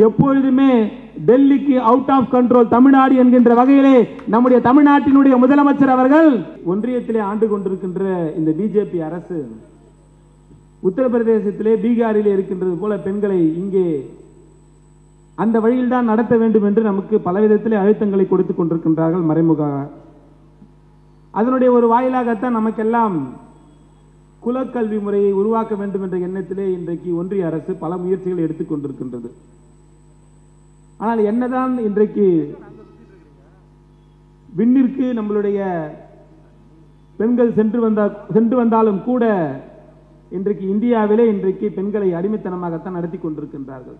எப்பொழுதுமே டெல்லிக்கு out of control Tamil Nadu என்கின்ற வகையிலே நம்முடைய தமிழ்நாட்டினுடைய முதலமைச்சர் அவர்கள் ஒன்றியத்திலே ஆண்டு கொண்டிருக்கின்ற இந்த பிஜேபி அரசு உத்தரப்பிரதேசத்திலே பீகாரிலே இருக்கின்றது போல பெண்களை இங்கே அந்த வழியில் தான் நடத்த வேண்டும் என்று நமக்கு பலவிதத்திலே அழுத்தங்களை கொடுத்துக் கொண்டிருக்கின்றார்கள் மறைமுக. அதனுடைய ஒரு வாயிலாகத்தான் நமக்கெல்லாம் குலக்கல்வி முறையை உருவாக்க வேண்டும் என்ற எண்ணத்திலே இன்றைக்கு ஒன்றிய அரசு பல முயற்சிகளை எடுத்துக் கொண்டிருக்கின்றது. ஆனால் என்னதான் இன்றைக்கு விண்ணிற்கு நம்மளுடைய பெண்கள் சென்று வந்தாலும் கூட இன்றைக்கு இந்தியாவிலே இன்றைக்கு பெண்களை அடிமைத்தனமாகத்தான் நடத்தி கொண்டிருக்கின்றார்கள்.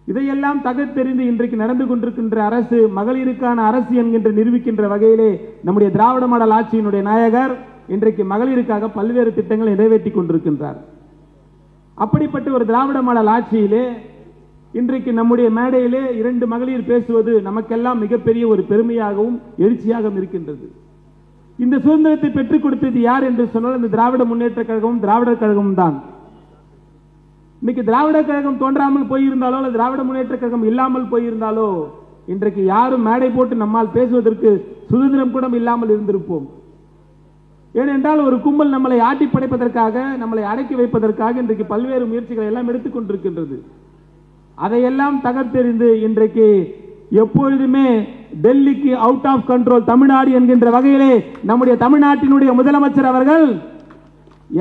இதையெல்லாம் தகர்த்தெறிந்து இன்றைக்கு நடந்து கொண்டிருக்கின்ற அரசு மகளிருக்கான அரசு என்கின்ற நிரூபிக்கின்ற வகையிலே நம்முடைய திராவிட மாடல் ஆட்சியினுடைய நாயகர் இன்றைக்கு மகளிருக்காக பல்வேறு திட்டங்களை நிறைவேற்றி கொண்டிருக்கின்றார். அப்படிப்பட்ட ஒரு திராவிட மாடல் ஆட்சியிலே இன்றைக்கு நம்முடைய மேடையிலே 2 மகளிர் பேசுவது நமக்கெல்லாம் மிகப்பெரிய ஒரு பெருமையாகவும் எழுச்சியாகவும் இருக்கின்றது. இந்த சுதந்திரத்தை பெற்றுக் கொடுத்தது யார் என்று சொன்னால் இந்த திராவிட முன்னேற்ற கழகமும் திராவிடர் கழகமும் தான். இன்னைக்கு திராவிட கழகம் தோன்றாமல் போயிருந்தாலோ அல்லது திராவிட முன்னேற்ற கழகம் இல்லாமல் போயிருந்தாலோ இன்றைக்கு யாரும் மேடை போட்டு நம்மால் பேசுவதற்கு சுதந்திரம் கூட இல்லாமல் இருந்திருப்போம். ஏனென்றால் ஒரு கும்பல் நம்மளை ஆட்டி படைப்பதற்காக நம்மளை அடக்கி வைப்பதற்காக இன்றைக்கு பல்வேறு முயற்சிகளை எல்லாம் எடுத்துக் கொண்டிருக்கின்றது. அதையெல்லாம் தகர்த்தெறிந்து இன்றைக்கு எப்பொழுதுமே டெல்லிக்கு அவுட் ஆஃப் கண்ட்ரோல் தமிழ்நாடு என்கின்ற வகையிலே நம்முடைய தமிழ்நாட்டினுடைய முதலமைச்சர் அவர்கள்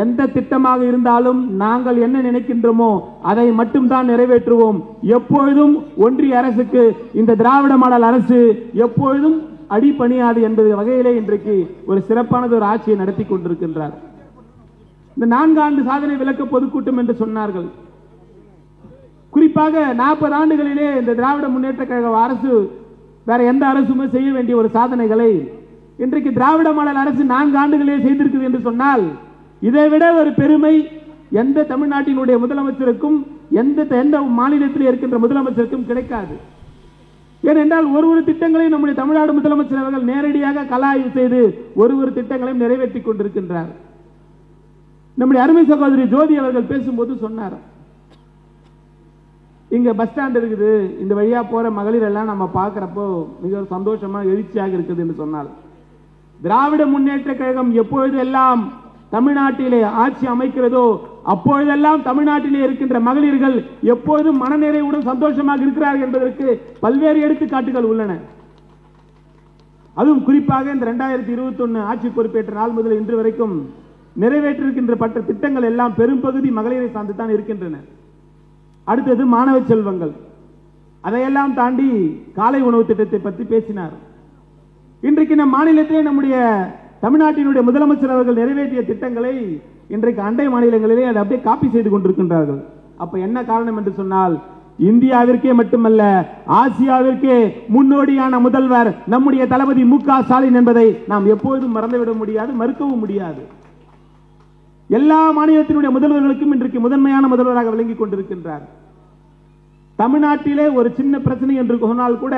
எந்த திட்டமாக இருந்தாலும் நாங்கள் என்ன நினைக்கின்றோமோ அதை மட்டும்தான் நிறைவேற்றுவோம். எப்பொழுதும் ஒன்றிய அரசுக்கு இந்த திராவிட மாடல் அரசு எப்பொழுதும் அடிபணியாது என்பது வகையிலே இன்றைக்கு ஒரு சிறப்பானது ஒரு ஆட்சியை நடத்தி கொண்டிருக்கின்றார். இந்த 4 ஆண்டு சாதனை விளக்க பொதுக்கூட்டம் என்று சொன்னார்கள். குறிப்பாக 40 ஆண்டுகளிலே இந்த திராவிட முன்னேற்ற கழக அரசு வேற எந்த அரசுமே செய்ய வேண்டிய ஒரு சாதனைகளை இன்றைக்கு திராவிட மாடல் அரசு 4 ஆண்டுகளே செய்திருக்குது என்று சொன்னால் இதை விட ஒரு பெருமை எந்த தமிழ்நாட்டினுடைய முதலமைச்சருக்கும் எந்த மாநிலத்தில் இருக்கின்ற முதலமைச்சருக்கும் கிடைக்காது. ஏனென்றால் ஒரு திட்டங்களையும் நம்முடைய தமிழ்நாடு முதலமைச்சர் அவர்கள் நேரடியாக கலாய்வு செய்து ஒரு திட்டங்களையும் நிறைவேற்றி கொண்டிருக்கின்றார். நம்முடைய அருமை சகோதரி ஜோதி அவர்கள் பேசும்போது சொன்னார், இங்க பஸ் ஸ்டாண்ட் இருக்குது, இந்த வழியா போற மகளிர் எல்லாம் நம்ம பார்க்கிறப்போ மிக சந்தோஷமா எழுச்சியாக இருக்குது என்று சொன்னால், திராவிட முன்னேற்ற கழகம் எப்பொழுது எல்லாம் தமிழ்நாட்டிலே ஆட்சி அமைக்கிறதோ அப்பொழுதெல்லாம் தமிழ்நாட்டிலே இருக்கின்ற மகளிர்கள் எப்பொழுதும் மனநிறைவுடன் சந்தோஷமாக இருக்கிறார்கள் என்பதற்கு பல்வேறு எடுத்துக்காட்டுகள் உள்ளன. அதுவும் குறிப்பாக இந்த 2021 ஆட்சி பொறுப்பேற்ற நாள் முதல் இன்று வரைக்கும் நிறைவேற்றிருக்கின்ற பட்ட திட்டங்கள் எல்லாம் பெரும்பகுதி மகளிரை சார்ந்து தான் இருக்கின்றன. அடுத்தது மாணவ செல்வங்கள், அதையெல்லாம் தாண்டி காலை உணவு திட்டத்தை பற்றி பேசினார். இன்றைக்கு நம் மாநிலத்திலே நம்முடைய தமிழ்நாட்டினுடைய முதலமைச்சர் அவர்கள் நிறைவேற்றிய திட்டங்களை இன்றைக்கு அண்டை மாநிலங்களிலே அதை அப்படியே காப்பி செய்து கொண்டிருக்கின்றார்கள். அப்ப என்ன காரணம் என்று சொன்னால் இந்தியாவிற்கே மட்டுமல்ல ஆசியாவிற்கே முன்னோடியான முதல்வர் நம்முடைய தளபதி மு.க. ஸ்டாலின் என்பதை நாம் எப்போதும் மறந்துவிட முடியாது, மறுக்கவும் முடியாது. எல்லா மாநிலத்தினுடைய முதல்வர்களுக்கும் இன்றைக்கு முதன்மையான முதல்வராக விளங்கிக் கொண்டிருக்கின்றார். தமிழ்நாட்டிலே ஒரு சின்ன பிரச்சனை என்று சொன்னால் கூட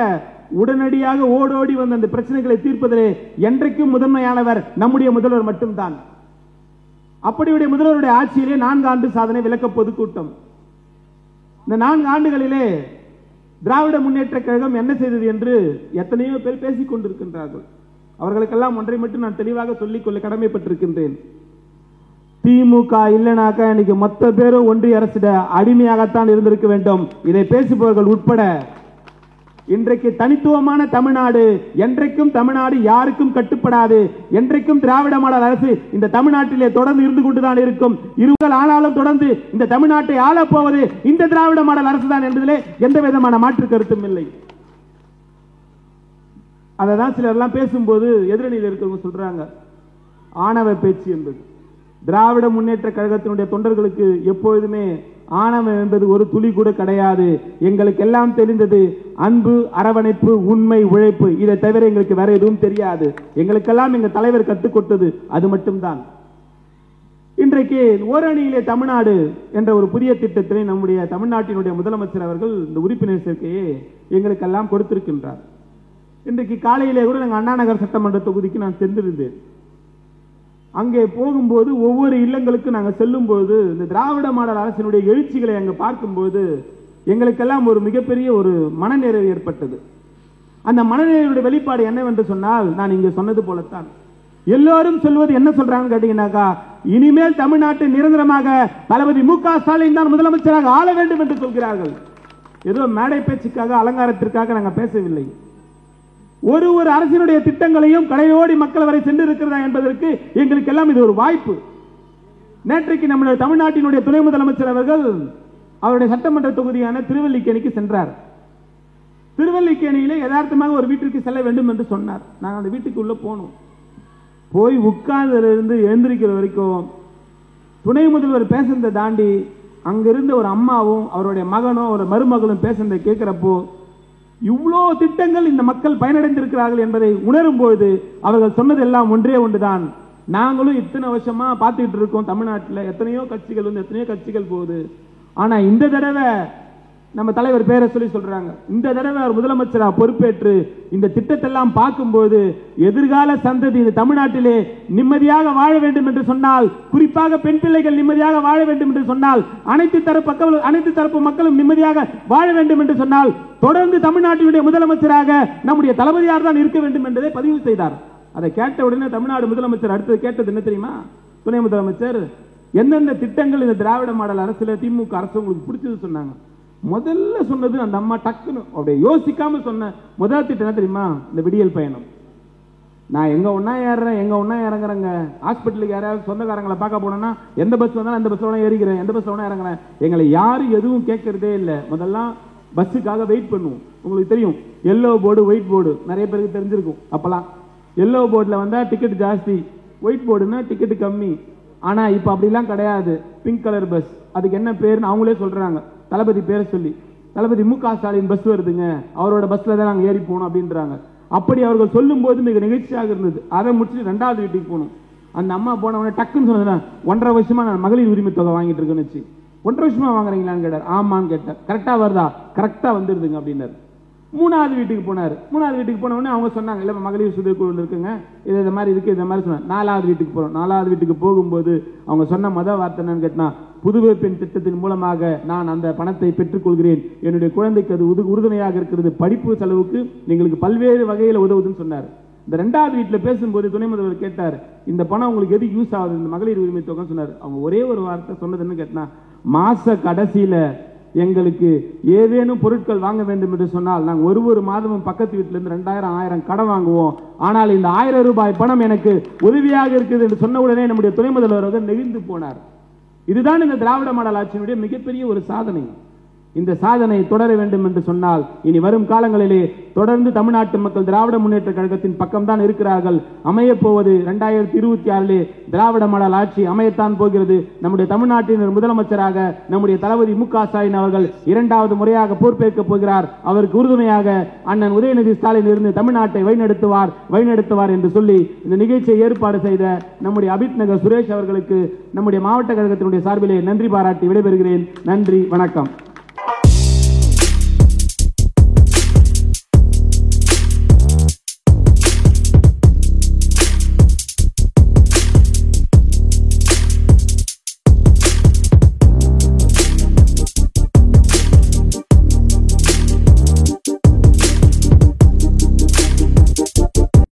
உடனடியாக ஓடோடி வந்த அந்த பிரச்சனைகளை தீர்ப்பதிலே என்றைக்கும் முதன்மையானவர் நம்முடைய முதல்வர் மட்டும்தான். அப்படியுடைய முதல்வருடைய ஆட்சியிலே 4 ஆண்டு சாதனை விளக்க பொதுக்கூட்டம். இந்த 4 ஆண்டுகளிலே திராவிட முன்னேற்ற கழகம் என்ன செய்தது என்று எத்தனையோ பேர் பேசிக் கொண்டிருக்கின்றார்கள். அவர்களுக்கெல்லாம் ஒன்றை மட்டும் நான் தெளிவாக சொல்லிக்கொள்ள கடமைப்பட்டிருக்கின்றேன். திமுக இல்லைனாக்கா இன்னைக்கு மொத்த பேரும் ஒன்றிய அரசிட அடிமையாகத்தான் இருந்திருக்க வேண்டும். இதை பேசுபவர்கள் உட்பட இன்றைக்கு தனித்துவமான தமிழ்நாடு, என்றைக்கும் தமிழ்நாடு யாருக்கும் கட்டுப்படாது, என்றைக்கும் திராவிட மாடல் அரசு இந்த தமிழ்நாட்டிலே தொடர்ந்து இருந்து கொண்டுதான் இருக்கும். இருவர்கள் ஆனாலும் தொடர்ந்து இந்த தமிழ்நாட்டை ஆளப் போவது இந்த திராவிட மாடல் அரசு தான் என்பதிலே எந்த விதமான மாற்று கருத்தும் இல்லை. அதான் சிலர் எல்லாம் பேசும்போது எதிரணியில் இருக்கிறவங்க சொல்றாங்க ஆணவ பேச்சு என்பது. திராவிட முன்னேற்ற கழகத்தினுடைய தொண்டர்களுக்கு எப்பொழுதுமே ஆணவம் என்பது ஒரு துளி கூட கிடையாது. எங்களுக்கு எல்லாம் தெரிந்தது அன்பு, அரவணைப்பு, உண்மை, உழைப்பு. இதை தவிர எங்களுக்கு வேற எதுவும் தெரியாது. எங்களுக்கெல்லாம் எங்க தலைவர் கற்றுக் கொடுத்தது அது மட்டும்தான். இன்றைக்கு ஓரணியிலே தமிழ்நாடு என்ற ஒரு புதிய திட்டத்தினை நம்முடைய தமிழ்நாட்டினுடைய முதலமைச்சர் அவர்கள் இந்த உறுப்பினர் சேர்க்கையை எங்களுக்கெல்லாம் கொடுத்திருக்கின்றார். இன்றைக்கு காலையிலே கூட நாங்கள் அண்ணா நகர் சட்டமன்ற தொகுதிக்கு நான் சென்றிருந்தேன். அங்கே போகும்போது ஒவ்வொரு இல்லங்களுக்கு நாங்கள் செல்லும் போது இந்த திராவிட மாடல் அரசினுடைய எழுச்சிகளை அங்கே பார்க்கும்போது எங்களுக்கெல்லாம் ஒரு மிகப்பெரிய ஒரு மனநிறைவு ஏற்பட்டது. அந்த மனநிறைவுடைய வெளிப்பாடு என்னவென்று சொன்னால், நான் இங்கே சொன்னது போலத்தான் எல்லோரும் சொல்வது என்ன சொல்றாங்க கேட்டீங்கன்னாக்கா, இனிமேல் தமிழ்நாட்டை நிரந்தரமாக தளபதி மு.க. ஸ்டாலின் தான் முதலமைச்சராக ஆள வேண்டும் என்று சொல்கிறார்கள். ஏதோ மேடை பேச்சுக்காக அலங்காரத்திற்காக நாங்கள் பேசவில்லை. ஒரு அரசினுடைய திட்டங்களையும் கடையோடி மக்கள் வரை சென்று இருக்கிறதா என்பதற்கு எங்களுக்கு எல்லாம் இது ஒரு வாய்ப்பு. நேற்றைக்கு நம்முடைய தமிழ்நாட்டினுடைய துணை முதலமைச்சர் அவர்கள் அவருடைய சட்டமன்ற தொகுதியான திருவல்லிக்கேணிக்கு சென்றார். திருவல்லிக்கேணியிலே யதார்த்தமாக ஒரு வீட்டிற்கு செல்ல வேண்டும் என்று சொன்னார். நாங்கள் அந்த வீட்டுக்கு உள்ள போனோம். போய் உட்கார்ந்திலிருந்து எழுந்திருக்கிற வரைக்கும் துணை முதல்வர் பேசுறதை தாண்டி அங்கிருந்த ஒரு அம்மாவும் அவருடைய மகனும் ஒரு மருமகளும் பேசுறதை கேட்கிறப்போ இவ்வளோ திட்டங்கள் இந்த மக்கள் பயனடைந்திருக்கிறார்கள் என்பதை உணரும் பொழுது அவர்கள் சொன்னதெல்லாம் ஒன்றே ஒன்றுதான். நாங்களும் இத்தனை வருஷமா பார்த்துக்கிட்டு இருக்கோம், தமிழ்நாட்டில் எத்தனையோ கட்சிகள் வந்து எத்தனையோ கட்சிகள் போகுது. ஆனா இந்த தடவை நம்ம தலைவர் பேரை சொல்லி சொல்றாங்க, இந்த தடவை அவர் முதலமைச்சராக பொறுப்பேற்று இந்த திட்டத்தெல்லாம் பார்க்கும்போது எதிர்கால சந்ததி இந்த தமிழ்நாட்டிலே நிம்மதியாக வாழ வேண்டும் என்று சொன்னால், குறிப்பாக பெண் பிள்ளைகள் நிம்மதியாக வாழ வேண்டும் என்று சொன்னால், அனைத்து தரப்பு மக்களும் நிம்மதியாக வாழ வேண்டும் என்று சொன்னால், தொடர்ந்து தமிழ்நாட்டினுடைய முதலமைச்சராக நம்முடைய தளபதியார் தான் இருக்க வேண்டும் என்பதை பதிவு செய்தார். அதை கேட்ட உடனே தமிழ்நாடு முதலமைச்சர் அடுத்து கேட்டது என்ன தெரியுமா? துணை முதலமைச்சர் எந்தெந்த திட்டங்கள் இந்த திராவிட மாடல் அரசுல திமுக அரசு உங்களுக்கு பிடிச்சது சொன்னாங்க. முதல்ல சொன்னது அந்த அம்மா டக்குன்னு அப்படியே யோசிக்காம சொன்ன முதல் திட்டம் என்ன தெரியுமா? இந்த விடியல் பயணம். நான் எங்க ஒன்னா ஏறுறேன், எங்க ஒன்னா இறங்குறேங்க. ஹாஸ்பிட்டலுக்கு யாராவது சொந்தக்காரங்களை பார்க்க போனோம்னா எந்த பஸ் வந்தாலும் அந்த பஸ்ல ஏறிக்கிறேன், எந்த பஸ்ல வேணா இறங்குறேன். எங்களை யாரும் எதுவும் கேட்கறதே இல்லை. முதல்லாம் பஸ்ஸுக்காக வெயிட் பண்ணுவோம். உங்களுக்கு தெரியும், எல்லோ போர்டு ஒயிட் போர்டு நிறைய பேருக்கு தெரிஞ்சிருக்கும். அப்பெல்லாம் எல்லோ போர்டில் வந்தா டிக்கெட் ஜாஸ்தி, ஒயிட் போர்டுன்னா டிக்கெட் கம்மி. ஆனா இப்ப அப்படிலாம் கிடையாது. பிங்க் கலர் பஸ், அதுக்கு என்ன பேருன்னு அவங்களே சொல்றாங்க, தளபதி பேரை சொல்லி. தளபதி மு.க. ஸ்டாலின் பஸ் வருதுங்க, அவரோட பஸ்ல தான் நாங்கள் ஏறி போனோம் அப்படின்றாங்க. அப்படி அவர்கள் சொல்லும் போது மிக நிகழ்ச்சியாக இருந்தது. அதை முடிச்சுட்டு 2வது வீட்டுக்கு போகணும். அந்த அம்மா போனவொடனே டக்குன்னு சொன்னது, 1.5 வருஷமா நான் மகளிர் உரிமை தொகை வாங்கிட்டு இருக்கேன்னு வச்சு. 1.5 வருஷமா வாங்குறீங்களான்னு கேட்டார். ஆமான்னு கேட்டார். கரெக்டா வருதா? கரெக்டா வந்துருதுங்க அப்படின்னாரு. 3வது வீட்டுக்கு போனார். 3வது வீட்டுக்கு போன உடனே அவங்க சொன்னாங்க, இல்லை மகளிர் சுய குழு இருக்குங்க, இது மாதிரி இருக்கு, இந்த மாதிரி சொன்னாங்க. 4வது வீட்டுக்கு போறோம். 4வது வீட்டுக்கு போகும்போது அவங்க சொன்ன வார்த்தை என்னன்னு கேட்டா, புதுவை பெண் திட்டத்தின் மூலமாக நான் அந்த பணத்தை பெற்றுக்கொள்கிறேன், என்னுடைய குழந்தைக்கு அது உறுதுணையாக இருக்கிறது, படிப்பு செலவுக்கு எங்களுக்கு பல்வேறு வகையில் உதவுதுன்னு சொன்னார். இந்த 2வது வீட்டில் பேசும்போது துணை முதல்வர் கேட்டார், இந்த பணம் உங்களுக்கு எது யூஸ் ஆகுது, இந்த மகளிர் உரிமை தொகைன்னு சொன்னார். அவங்க ஒரே ஒரு வார்த்தை சொன்னதுன்னு கேட்டா, மாச கடைசியில எங்களுக்கு ஏதேனும் பொருட்கள் வாங்க வேண்டும் என்று சொன்னால் நாங்கள் ஒரு மாதமும் பக்கத்து வீட்டில இருந்து 2000-1000 கடன் வாங்குவோம். ஆனால் இந்த 1000 ரூபாய் பணம் எனக்கு உதவியாக இருக்குது என்று சொன்ன உடனே நம்முடைய துணை முதல்வர் நெகிழ்ந்து போனார். இதுதான் இந்த திராவிட மாடல் ஆட்சியினுடைய மிகப்பெரிய ஒரு சாதனை. இந்த சாதனை தொடர வேண்டும் என்று சொன்னால் இனி வரும் காலங்களிலே தொடர்ந்து தமிழ்நாட்டு மக்கள் திராவிட முன்னேற்ற கழகத்தின் பக்கம்தான் இருக்கிறார்கள். அமையப் போவது 2026 திராவிட மாடல் ஆட்சி அமையத்தான் போகிறது. நம்முடைய தமிழ்நாட்டின் முதலமைச்சராக நம்முடைய தளபதி மு.க. ஸ்டாலின் அவர்கள் 2வது முறையாக பொறுப்பேற்க போகிறார். அவருக்கு உறுதுணையாக அண்ணன் உதயநிதி ஸ்டாலின் இருந்து தமிழ்நாட்டை வழிநடத்துவார் என்று சொல்லி இந்த நிகழ்ச்சியை ஏற்பாடு செய்த நம்முடைய அபித் நகர் சுரேஷ் அவர்களுக்கு நம்முடைய மாவட்ட கழகத்தினுடைய சார்பிலே நன்றி பாராட்டி விடைபெறுகிறேன். நன்றி, வணக்கம்.